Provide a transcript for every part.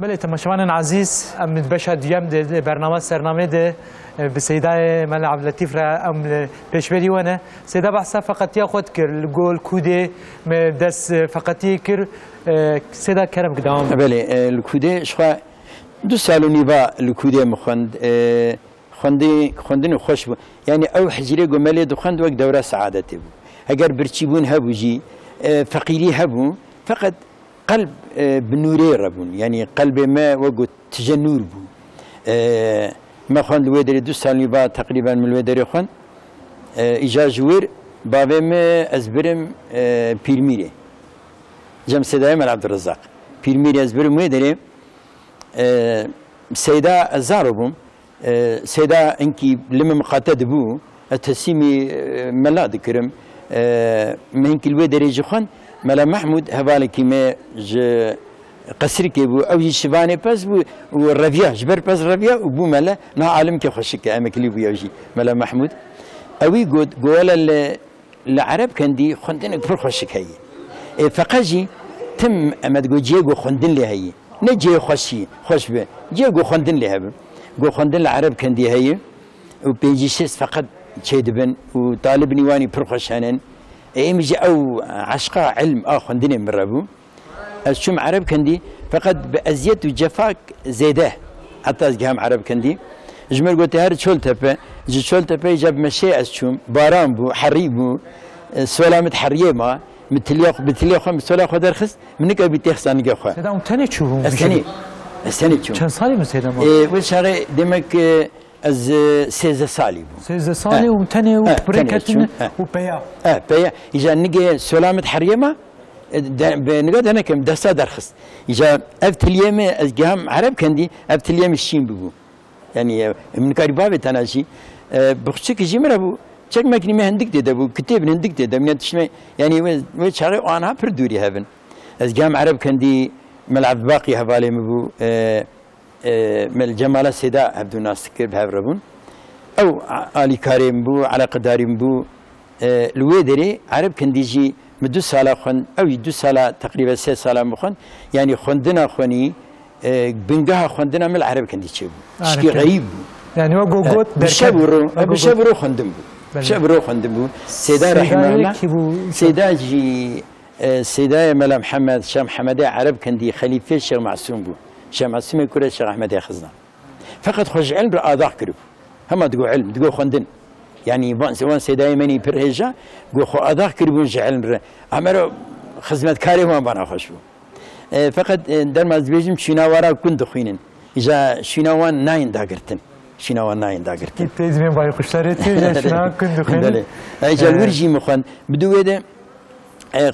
بله تماشاوان عزیز ام بشه دیم ده برنامه سرنامه ده بسیدای مال عبد اللطیف را ام پیشبری ونه سیدا بحثا فقط خود کر گل کوده دست فقطی کر سیدا کرم قدام بله الکوده شخوا 2 سال و نیبا الکوده مخند خواندن خوش بود یعنی او حجره گمله دو خواند وقت دوره سعادتی بود اگر برچیبون هبو جی فقیری هبو فقط قلب بنوري ربون يعني قلبي ما وقت تجنور بو ما خان الويدري 2 سال بعد تقريبا من الويدري خان اجا جوير بابي ما ازبرم بيرميري جم سيدا مال عبد الرزاق بيرميري ازبرم ويدري سيدا الزاربهم سيدا انكي لما مقاتد بو التسيمي ملا ذكرم من كل ويدري جخان ملا محمود هبالك ما قصر كيبو او يشباني بس بو والرفيا جبر بس رفيا وبو ملا نا عالم كي خشك اما كليبو يوجي ملا محمود اوي قول العرب كان دي خندن بر خشك هي فقجي تم اما تقول جيغو خندن لي هي نجي خوش به جيغو خندن لي هب جو خندن العرب كان دي هي وبيجي شيس فقط تشيدبن وطالب نيواني بر خشانن يجي او عشقا علم خندني من ربو الشم عرب كندي فقط بأزيت وجفاك زيده حتى ازقهم عرب كندي جمر قلت هار شول تبا جاب مشي الشم باران بو حري بو سلامة حريه ما بتليق سولا خو درخص منك بتخص انك خو سيدا تاني تشوفهم السنه تشوف كان صالي من سيدا وش هذا دمك از 16 سالي بو 16 سالي وتاني وبريكتن وبيا بيا اجا نجي سلامة حريه ما بنقد انا كم دستا درخص اجا افتليم ازقام عرب كندي افتليم الشين بو يعني من قريبه تناشي بخشك جمره بو çek makinemi hendik dedi bu kitap hendik dedi من تشمي يعني و شاري وانا بردوري هبن ازقام عرب كندي ملعب باقي هبالي مبو من جمال السيداء عبد الناصر كير بهربون او علي كريم بو على قداريم بو الويدري عرب كنديجي مدو سالا خن او 2 سالا تقريبا 3 سالا مخن يعني خندنا خوني بنجها خندنا من العرب كنديجي شكي غريب يعني هو جوجوت بشبرو خندم شبرو خندم بو سيدا رحمه الله سيدا جي سيدا ملا محمد شام حمدي عرب كندي خليفه الشيخ معصوم بو الشيخ معصوم يكون الشيخ احمد ياخذنا فقط خرج علم بالاذاق كرب هم تقول علم تقول خندن يعني وان سيدا يمني برهجه قو خو اذاق كرب علم عمرو خدمت كاري ما بنا خوشو فقط در ما بيجم شيناورا كنت خوينن اذا شيناوان ناين داغرتن شيناوان ناين داغرتن تيزمن باي قشتريتي شنا كنت خوينن اجا الورجي مخن بدو وده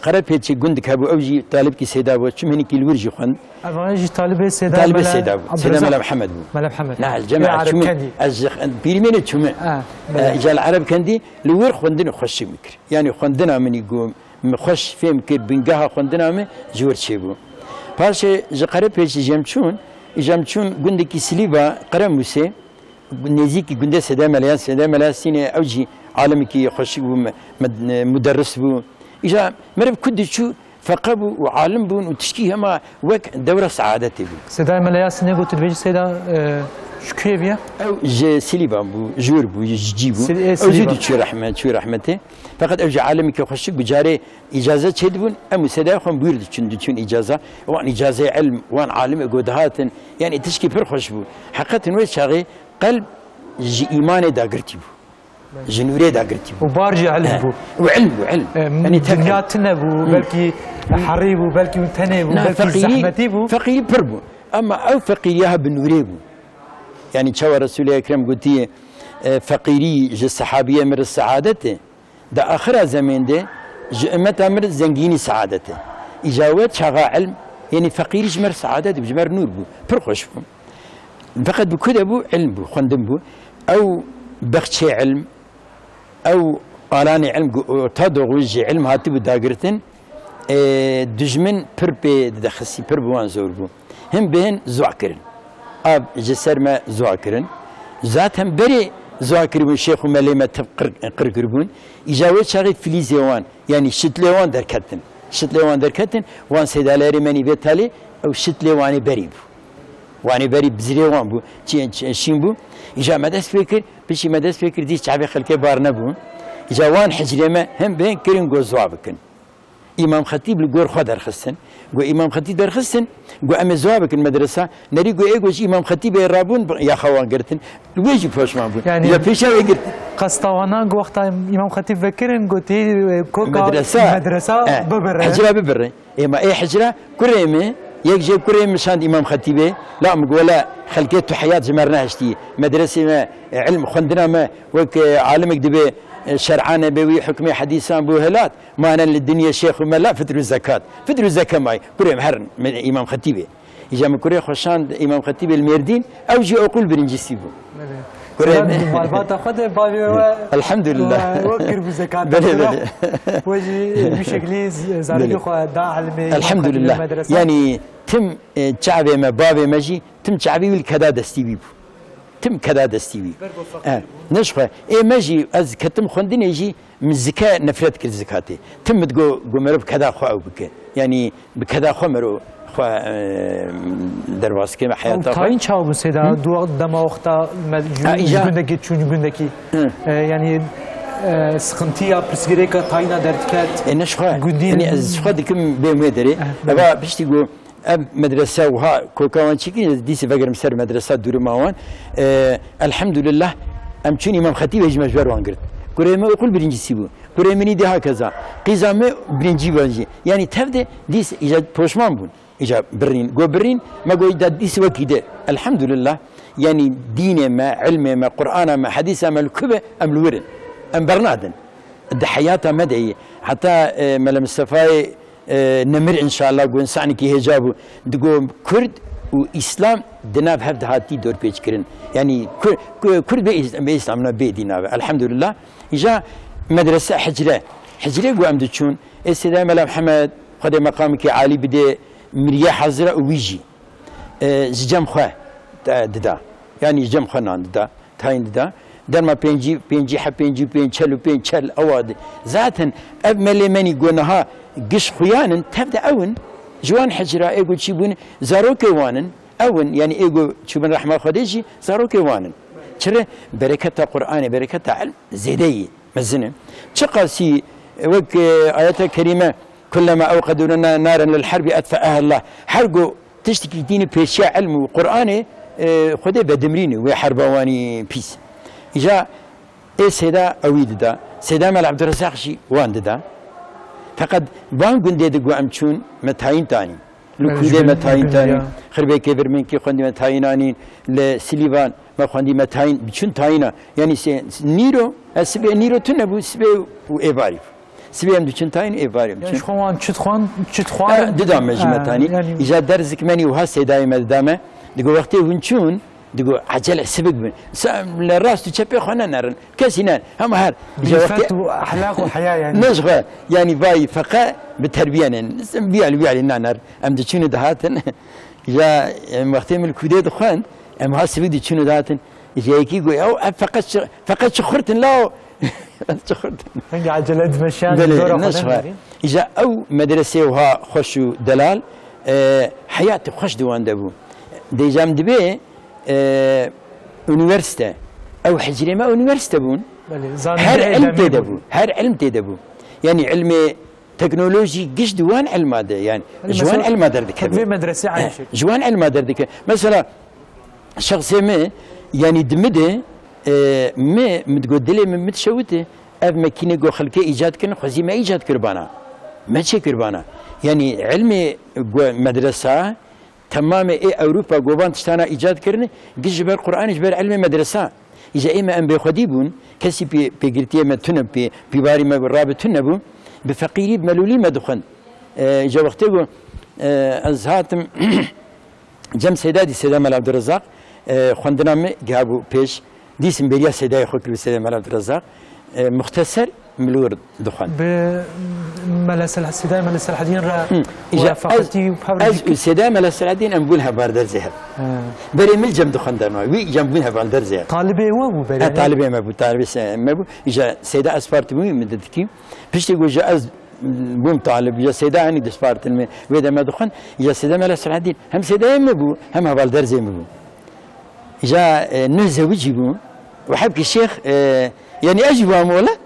قرار بيتشي قندك هبو اوجي طالب كي سيدا بو شو هني كي الورجي خن ابغى طالب سيدا سيدا ملا محمد بو ملا محمد نعم الجماعه شو بيرمين شو اجا العرب كندي لور خندنا خش مكر يعني خندنا من يقوم مخش فهم كي بنقها خندنا من جور شيبو باشا قرار بيتشي جمشون قندك سليبا قرار موسى نزيكي قنده سيدا مليان سيني اوجي عالمي كي خش مدرس بو إجا مرب كد شو فقبوا وعالم بون وتشكيها ما وك دورة سعادتي بو سيدا ملياس نيجو تلفيج سيدا شكيفيا أو سليبان بو جور بو جيبو أو زيدو شو رحمته فقط أوجي عالمي كي خشك بجاري إجازة شدبون أمو سيدا يخون بيرد تشون إجازة وان إجازة علم وان عالم قدهات يعني تشكي بير خش بو حقيقة ويش شاغي قلب جي إيماني داقرتي بو جنوري داقرتي وبارجي علم بو وعلم يعني دنياتنا بو بلكي حريب بو بلكي وتني بو بلكي زحمتي بو فقير بربو اما او فقيريها بنوري بو يعني شاور رسول اكرم قلتي فقيري جي الصحابيه من السعادته ده اخر زمان ده امت امر زنجيني سعادته اجاوات شغا علم يعني فقيري جمر سعادته بجمر نور بو برخوش بو فقط بكده بو علم بو خندم بو او بخشي علم او قالاني علم تدغوجي علم هاتي بداغرتن دجمن بربي دخسي بربوان زوربو هم بهن زواكرن اب جسر ما زواكرن ذات هم بري زواكرون شيخ مليمه قرقربون اجاوت شاغي فليزيوان يعني شتليوان دركتن وان سيدالاري مني بيتالي او شتليواني بريب واني بري بزريوان بو شين بو إجا مدرس فكر بشي مدرس فكر دي شعبي خلكي بار نبو إجا وان حجري ما هم بين كرين جو زوابكن إمام خطيب لجور خدر خسن جو إمام خطيب در خسن جو أم زوابك المدرسة نري جو إيجوش إمام خطيب الرابون يا خوان قرتن ويجي فوش ما بون يعني إذا فيش هاي قرت قسطوانا جو وقت إمام خطيب فكرن قلتي كوكا مدرسة ببر حجرة ببر إما إيه حجرة كريمة يجي كريم شان إمام خطيبه لا مقولة خلقته حياة جمرنا هشتي مدرسة ما علم خندنا ما وك عالمك دبي شرعانة بوي حكمي حديثان بوهلات ما أنا للدنيا شيخ وما لا فتر الزكاة فتر الزكاة معي كريم هرن من إمام خطيبه إجا من كريم خشان إمام خطيبه الميردين أو جي أقول برنجسيبو كريم مالبات أخذ بابي الحمد لله وكر بزكاة وجي بشكل زاري خو دا علمي الحمد لله يعني تم شعبي ما بابي ماجي تم شعبي والكذا دستي بيبو تم كذا دستي بيبو نشخه إيه ماجي از كتم خندين يجي من الزكاة نفرت كل زكاتي تم تقول مرو بكذا خو أو بك يعني بكذا خو مرو خو درواس كم حياته تاين شاو بسيدا دو دم وقتا جندكي شو جندكي يعني سخنتيا برسكريكا تاينا درتكات نشخه يعني از خد كم بمدري أبا بيشتي جو مدرسة وها كوكاوان شكل ديس فجر مسر مدرسة دور ماوان الحمد لله أمشوني إمام خطيب هج مجبر وانقرت كريمة يقول برينجي سيبو كريمني ده هكذا قيزامة برينجي بانجي يعني تبدأ ديس إيجاد بوشمان بون إيجاد برين جو برين ما جو إيجاد ديس وكيده الحمد لله يعني دين ما علم ما قرآن ما حديث ما الكبة أم الورن أم برنادن ده حياته مدعية حتى ملا مصطفى نمر إن شاء الله قون سعني كي هجابو دقوم كرد وإسلام دناب هفد هاتي دور بيج كرن يعني كرد بإسلامنا بيدينا الحمد لله إجا مدرسة حجرة قو أمد تشون السيدة ملا محمد خد مقامك عالي بدي مريا حزرة ويجي زجم خواه ددا يعني زجم خواه ددا تاين ددا در ما پنجی ح پنج چل اواد ذاتن اب ملی منی گونها قش خيانا تبدا اون جوان حجرة ايجو تشيبون زاروك وانن اون يعني ايجو تشوفون رحمة خديجي زاروك وانن شره بركة القرآن بركة علم زيدي مزنه شقاسي وك آيات كريمة كلما أوقدوا لنا نارا للحرب أطفأها الله حرقوا تشتكي ديني بيشيا علم وقرآن خدي بدمريني وحربواني بيس إجا إيه سيدا أويد دا سيدا مال عبد الرزاق شي وان دا فقد بان قندي دقوا أمشون متاين تاني لكودي متاين تاني خربي كبر من كي خندي متاينانين لسليفان ما خندي متاين بشون تاينا يعني نيرو سبي نيرو تنبو سبي وإباريف سبي أم بشون تاين إباريف يعني شخوان تشتخوان ددام مجمع تاني إجا درزك مني وها سيدا مدامة دقوا وقتي ونشون دقوا عجلة سبق بن الراس تشبه خنا نرن كاسينان هم هار وقت أحلاق وحياة يعني نشغل يعني باي فقاء بالتربية بيعلي نار أم دشون دهاتن جا وقتي من الكوديد خان أم هالسبق دشون دهاتن جا يكي قوي أو فقط شخرتن لا شخرتن هني عجلة مشان نشغل إجا أو مدرسة وها خشوا دلال حياتي خش دوان دبو دي جام دبي أونيفرسيتي أو حجري ما أونيفرسيتي بون هر علم تدبو هر علم تدبو يعني علم تكنولوجي قش دوان علم هذا يعني جوان علم هذا في مدرسة عايشة جوان علم هذا مثلا شخص ما يعني دمده ما متقدلي من متشوته أب ماكينة جو خلقه إيجاد كن خزي ما إيجاد كربانا ما شيء كربانا يعني علم مدرسة تمام إيه أوروبا جوبان تشتانا إيجاد كرني جيش جبر القرآن جبر علم مدرسة إذا إما أن بيخديبون كسي بيجرتيه ما تنب بباري ما بالرابط تنبو بفقيري بملولي ما دخن إجا وقته أزهاتم جم سيدادي سيدا مال عبد الرزاق خندنا جابوا بيش دي سمبريا سيدا يخوك بسيدا مال عبد الرزاق مختصر ملور دخان ملس السيداء ملس الحدين را وفقتي السيداء ملس الحدين أنقولها باردر زهر بري مل جنب دخان درنا وي جنبونها باردر زهر طالبي هو بري طالبي ما بو طالبي ما بو إجا سيداء أسفارت مو مدتكي بيشتي جو جا بوم طالب يا سيدا يعني دسبارت المي وإذا ما دخن يا سيدا ملا صلاح الدين هم سيدا يمبو هم هبال درز يمبو جاء نهزه وجيبو وحبك الشيخ يعني أجوا مولا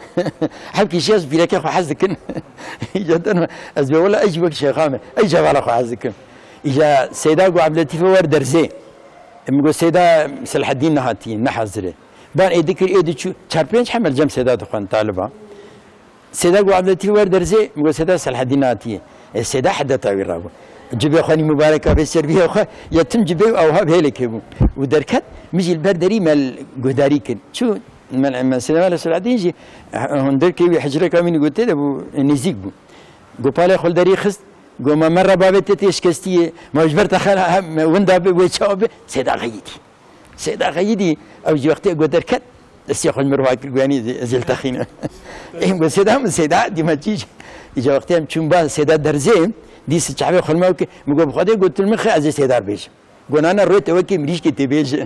حبك الشيخ بيلك أخو حزكن جدا أزبي ولا أجوا شيخ خامة أجوا على أخو حزكن إجا سيدا أبو عبد اللطيف ور درزه مقول سيدا صلاح الدين نهاتي نحزره بان ذكر إيدي شو شاربينش حمل جم سيدا دخن طالبه سيدا أبو عبد اللطيف ور درزه مقول سيدا صلاح الدين نهاتي سيدا حدا تاوي رابو جبي أخواني مباركة في السربية أخوة يتم جبي أو هاب هيلك يبو ودركت مجي البردري مال جداري كن شو من سيدا مال السعودية يجي هندر كي حجرة كامين قلت له أبو نزيق بو قبالة خل دري خست قوم مرة بابت تيش كستي ما جبر تخل وندا ويشاب سيدا غيدي سيدا غيدي أو جي وقت قدركت السياق المرواك يعني زل تخينه إيه بس سيدا من سيدا دي ما تيجي إجا وقتها مشومبا سيدا درزين ديس الشعبي خلماوك مقول بخدي قلت المخ أزي سيدار بيش قلنا أنا رويت وكي مريش كي تبيش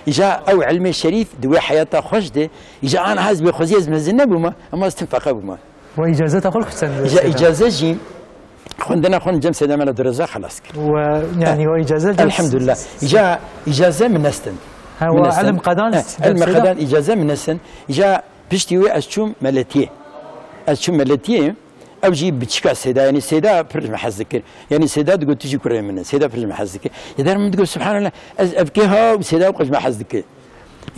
إجا أو علم الشريف دوي حياته خوش ده إجا أنا هاز بخزيز من الزنب وما أما استنفق بما وإجازة أقول حسن إجا إجازة جيم خندنا خن جم سيدا مال درزا خلاص ويعني وإجازة الحمد لله إجا إجازة من السن هو علم قدان علم قدان إجازة من السن إجا بيشتوي أشوم ملتيه أشوم ملتيه أو جيب بتشكا سيدا يعني سيدا فرج محزكر يعني سيدا تقول تجي كره منه سيدا فرج محزكر إذا من تقول سبحان الله أبكيها وسيدا وقج محزكر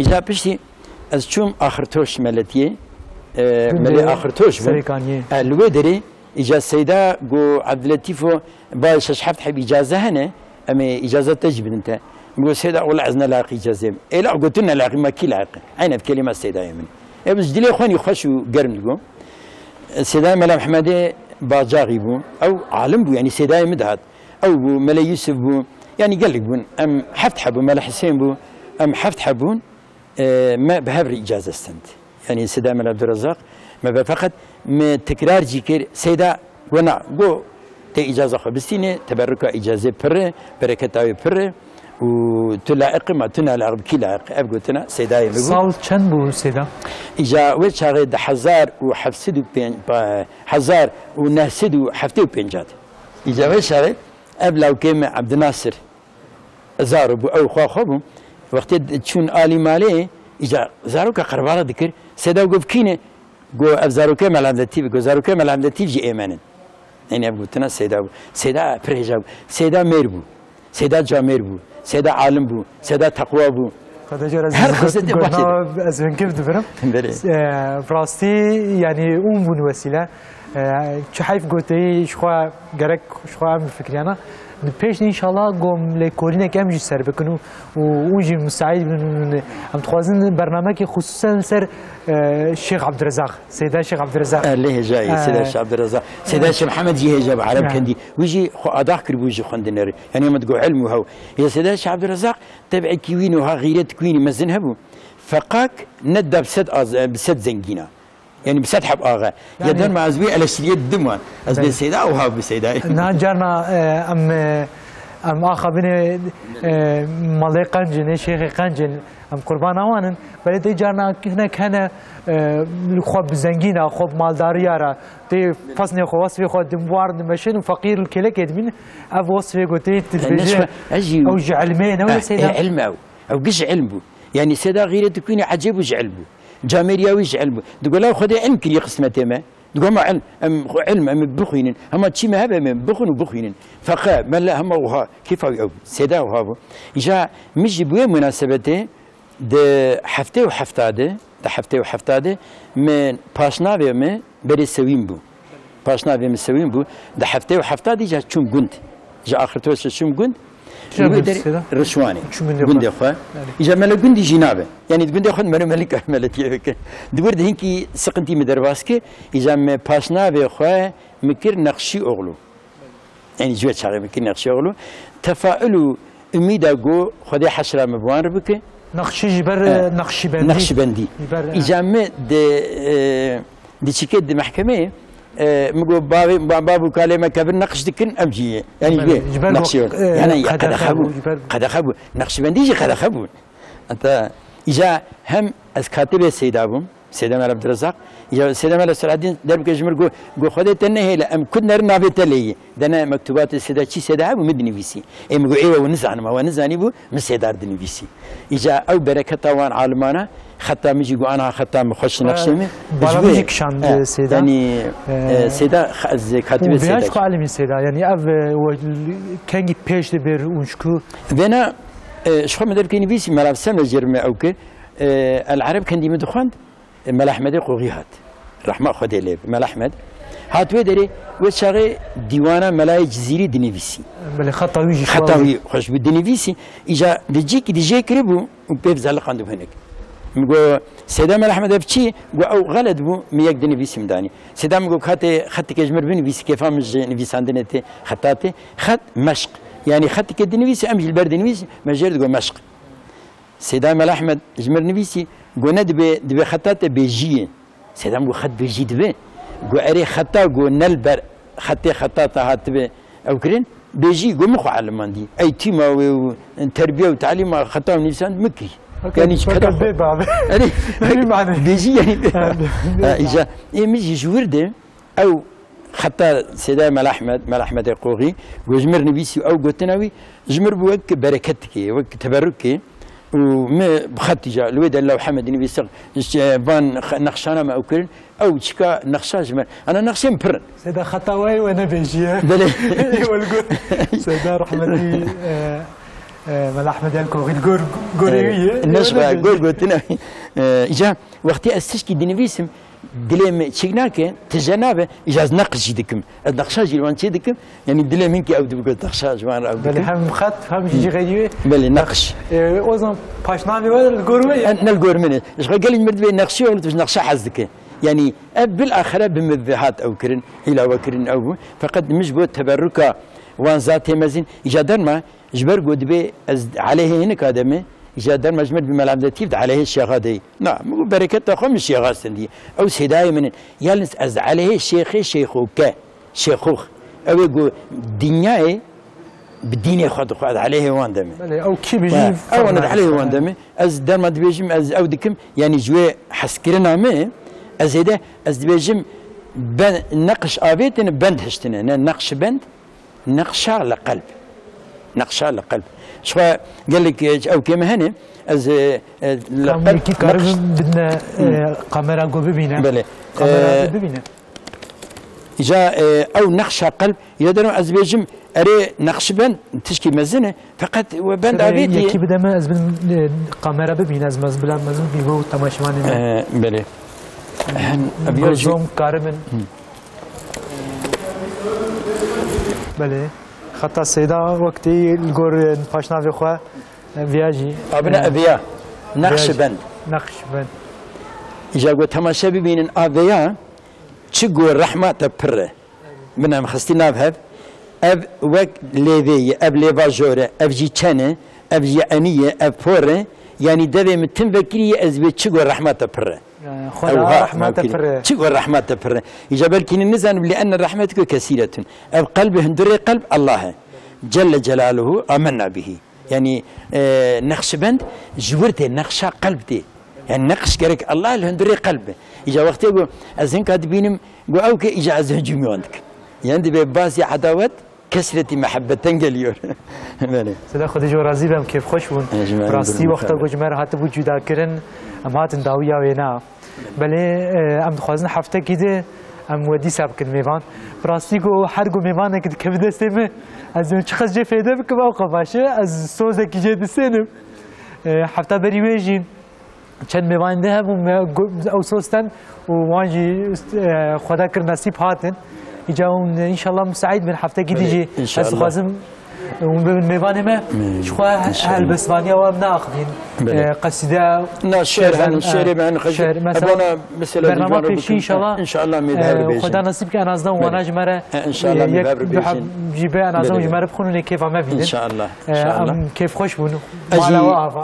إذا بشتي أشوم آخر توش ملتيه ملي آخر توش الودري إجا سيدا جو عبد اللطيف باش شحفت حب إجازة هنا أما إجازة تجب أنت نقول سيدا والله عزنا لاقي إجازة إلا قلت لنا لاقي ما كي لاقي عين بكلمة سيدا يمن بس دليل إخواني خشوا قرن لكم سيدا ملا محمد باجاغي بو أو عالم بو يعني سيدا مدهد أو بو ملا يوسف بو يعني قال لك بون أم حفت حبون ملا حسين بو أم حفت حبون ما بهبر إجازة السنت يعني سيدا ملا عبد الرزاق ما فقط من تكرار جيكر سيدا ونا جو تي إجازة خبستينه تبركة إجازة بره بركة بره وتلاقي ما تنالق بكي لاقي أبغوتنا سيدا يبغو صال كم بو سيدا إجا وشاغد حزار وحفسد بين حزار ونهسد وحفتي وبينجات إجا وشاغد أبلغ كيما عبد الناصر زارو أو خواخبهم وقت تشون آلي مالي إجا زارو كقربارة ذكر سيدا وقف كينه جو أبزارو كيما العمدتيف جو زارو كيما العمدتيف جي إيمانا يعني أبغوتنا سيدا فريجا سيدا ميربو سيدا جامير بو سيدا عالم بو سيدا تقوى بو هر خصت از من كيف دبرم براستي يعني بون وسيله چه حيف قلتي شخوا جرك شخوا عم فكريانا بيش ان شاء الله قوم لكولينا كام جي سر بكنو وجي مستعد عم تخوازن برنامج خصوصا سر الشيخ عبد الرزاق سيدا الشيخ عبد الرزاق ليه جاي سيدا الشيخ عبد الرزاق سيدا الشيخ محمد جي جاب عرب كندي ويجي اضاح كربوجي خندنر يعني ما تقول علم وهو يا سيدا الشيخ عبد الرزاق تبع كوين وها غيرت كويني مزنهبو فقاك ندى بسد زنجينا يعني بسحب آغا يعني يدن مع زوي على شريط دمان از بين سيدا أو هاب بسيدا ناجرنا أم آخا بني مالي قنجن شيخ قنجن أم قربان أوانن بلدي جارنا هنا كان خوب زنجينا خوب مالداريارا تي فصني خو وصفي خو دموار مشين وفقير الكلك يدمين أب وصفي قلتي تلفزيون أو علمين أو سيدا علم أو قش علم يعني سيدا غير تكوني عجيب وجعل بو جامريا ويجعل بو تقول له خذي علم كل قسمته ما تقول ما علم أم بخوين هم تشي ما هذا من بخون وبخوين فقا ما لا هم وها كيف أو سيدا وهابو إجا مش بوي مناسبته ده حفته وحفتاده من باشنا بيمه بري سوين بو باشنا بيمه سوين بو ده حفته وحفتاده جا شوم جند جا آخر توش شوم جند رشواني جندي أخوة إذا ملك جندي جنابه يعني جندي أخوة مرة ملك ملتيه بك دبر ده هنكي سقنتي مدرباسك إذا ما باشنا بأخوة مكر نقشي أغلو يعني جوات شغله مكر نقشي أغلو تفاعلوا أميدا جو خدي حشرة مبوان بك نقشي جبر نقشي بندي إذا ما دي شكل دي محكمة مقول بابو كلمة كبر نقش دكن أمجية يعني نقش يعني قد خبو نقش بنديجي قد خبو أنت إذا هم أسكاتب السيد أبوم سيدا مال عبد الرزاق يا سيدا مال صلاح الدين درب كجمر جو خدي تنهي لا ام كنا نابت لي دنا مكتوبات سيدا شي سيدا ابو مدني فيسي ام جو ايوه ونزعن ما ونزاني بو مسيدا دني فيسي اجا او بركه وان عالمانا خطا مجي جو انا خطا مخش نقشمي برامجك شان سيدا يعني سيدا كاتب سيدا وبياش عالمي سيدا يعني اف كانجي بيش بير ونشكو بينا شو مدرك نبيسي ملعب سنه جرمه او كي العرب كان ديما دخان مال احمد قوغيهات رحمه خدي لي مال احمد هات ودري وشاغي ديوانا ملاي جزيري دنيفيسي بل خطاوي خوش بدنيفيسي اجا بيجيك دي جي كريبو وبيف زعل قندو هناك مقو سيدا مال احمد بشي او غلط بو ميك دنيفيسي مداني سيدا مقو خط كجمر بنيفيسي كيف مش نيفيس عندنا خطاتي خط مشق يعني خط كدنيفيسي امجي البرد دنيفيسي مجرد جو مشق سيدا مال احمد جمر نيفيسي قلنا دبي خطات بيجي سيدا مقو خط بيجي دبي قو اري خطا قو نلبر خطي خطات هات بي او كرين بيجي قو مخو علمان دي اي تيما وتربيه وتعليم خطا ونيسان مكي يعني كذا يعني بيجي يعني اجا ميجي جورده او خطا سيدا مال احمد القوغي وجمر نبيسي او قوتناوي جمر بوك بركتك وك تبركي وما بخط جا الويد لو حمد نبي سق فان نقشانا ما اكل او تشكا نقشا جمر انا نقشي مبرن سيدا خطاوي وانا بيجي بلي سيدا رحمتي مال احمد الكوغي الجوريويه النشبه قوتنا اجا وقتي استشكي دنيفيسم دليم تشيناك تجنابه اجاز نقش ديكم النقشاج وان ديكم يعني دليم منك او دبق نقشاج وان او بل هم خط هم جي غيوي بل نقش اوزن باشنامي ولا الجوروي انا الجورمني ايش قال لي مرد بين نقشي ولا نقشا حزك يعني بالاخره بمذبحات او كرن الى وكرن او فقد مش بو تبركه وان ذات مزين اجا ما جبر قدبي عليه هناك ادمي جادر مجمد بملعب ذاتيف عليه الشيخ هذه نعم بركة خم الشيخ هذي أو سداية من يالنس أز عليه الشيخ شيخوك شيخوخ أو يقول دنيا بالدين خد عليه وان دمي أو كي بيجي أو أنا عليه وان دمي أز دار ما تبيجم أز أو دكم يعني جوا حسكرنا ما أز هذا أز تبيجم نقش آبيتنا بند هشتنا نقش بند نقش على قلب نقش على قلب شو قال لك او كما هنا از كي كارب بدنا كاميرا جو ببينا بله كاميرا ببينا جاء او نقش قلب يقدروا از بيجم اري نقش بند تشكي مزنه فقط وبند ابيتي كي بدا ما از كاميرا ببينا از بلا مزن بيبو تماشمان بله ابيجم كارمن بله خطا سيدا وقتي الجور باشنا في خوا فياجي ابنا ابيا نقش بند اجا قلت تماشا ببين ابيا تشقو رحمه تبره من مخستي نافهب اب وك ليفي اب ليفا جوره اب جي تشانه اب جي انيه اب فوره يعني دبي متن فكري ازبي تشقو رحمه تبره خدا رحمه تبره تشقو رحمه تبره اجا بالكين النزان لان رحمتك كثيره اب قلب هندري قلب الله جل جلاله امنا به يعني نقشبند جورتي نقشا قلبتي يعني نقش كرك الله الهندري قلبه اجا وقت يقول ازين كاتبينم قو او كي اجا از هجومي عندك يعني بباسي عداوت كسرتي محبه تنقليور سدا خدي جو راضي بهم كيف خوش بون راستي وقت گجمر هات بو جدا کرن ام هات داویا وینا بله ام خوازن هفته كده ام ودي سابق الميفان راستي جو هر جو ميفان كده كبد استمه از چخص جه فيده بكم او قفاشه از سوزه کی جه دسنم هفته بری ویجین چند میوان ده هم او سوستن و وانجی خدا کر نصیب هاتن يجاون ان شاء الله مساعد من هفته جديجي از خازم وميفان ما شو هالبسمانيا ومناخذين قصيده شعر معنا شعر مثلا برنامج بيشي ان شاء الله ان شاء الله ميدهر خدا نصيب كان ازنا وانا جمره ان شاء الله ميدهر بيجين جيبه انا ازنا جمره بخونني كيف ما بيدن ان شاء الله ان شاء الله كيف خوش بونو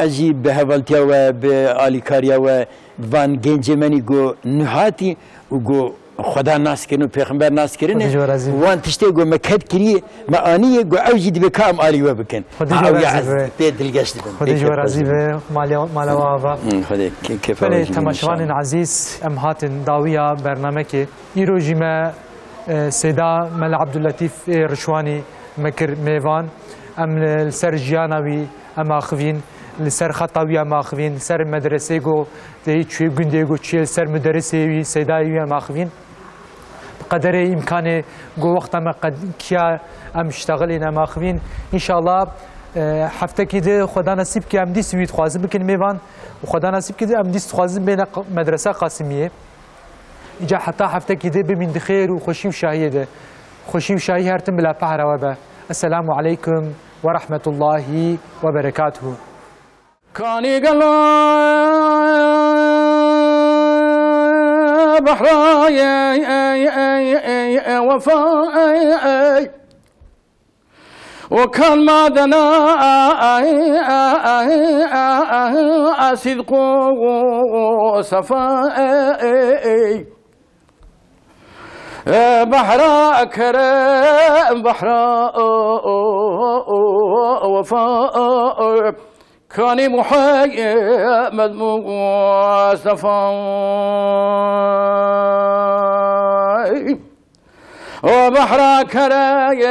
اجي بهفالتيا وباليكاريا وفان جنجماني جو نهاتي وجو خدا ناس كرنو پیغمبر ناس كرنه خدي جوار عزيز. وان تشتي جو مكد كري ما اني جو اوجد بكام الي وبكن خدي جوار يا عزيز. عز تدل قشت خدي جوار عزيز مالا وافا خدي كيف بله تماشوان عزیز ام هاتن داویا برنامه که ایرو جیمه سیدا مل عبداللطیف رشوانی مکر میوان ام لسر جیانوی ام آخوین لسر خطاوی ام آخوین لسر مدرسه گو دی چوی گنده گو چی لسر مدرسه وی سیدایوی ام آخوین بقدر امکان گو وقت ام قد کیا ام اشتغلین ام آخوین انشاءالله هفته که ده خدا نصیب که ام دیس وید خوازه بکن میوان و خدا نصیب که ده ام دیس خوازه بین مدرسه قاسمیه اینجا حتی هفته که ده بمین خیر و خوشی و شاهیه ده خوشی و شاهی هرتم بلا پهره و به السلام علیکم و رحمت الله و برکاته كاني قلا بحراي وفاي وكان مادنا صدق وصفاء بحرا كرم بحرا وفاء كاني محمد مصطفى وبحر كراي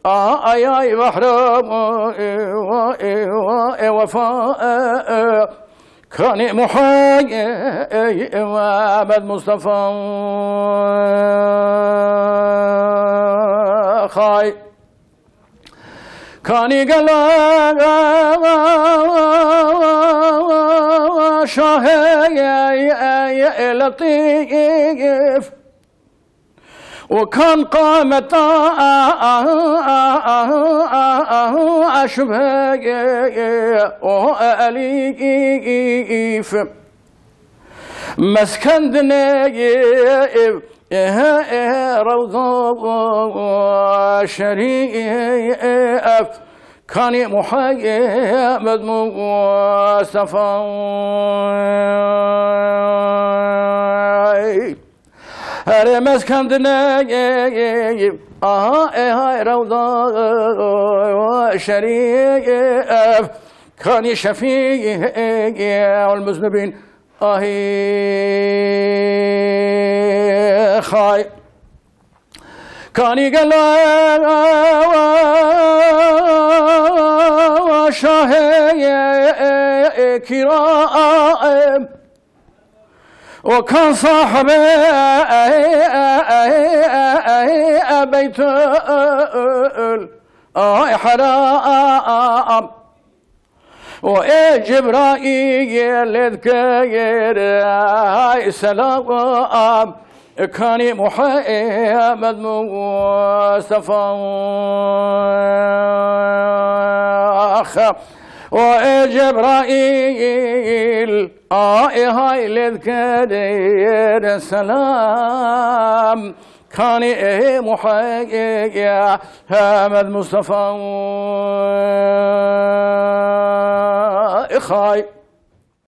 اي بحر وفاء كاني محمد مصطفى خاي كاني قلا شاهي لطيف وكان قامت أشبه أليف مسكن دنيف روضة شريف كان محمد مصطفى هر مسكن دنيف هاي روضة شريف كان شفيع المذنبين خاي كاني قال شاهي كرام وكان صاحب بيت حرام وجبرائيل يذكر سلام كان محمد مصطفى وجبرائيل هاي يذكر سلام كان محمد مصطفى خاي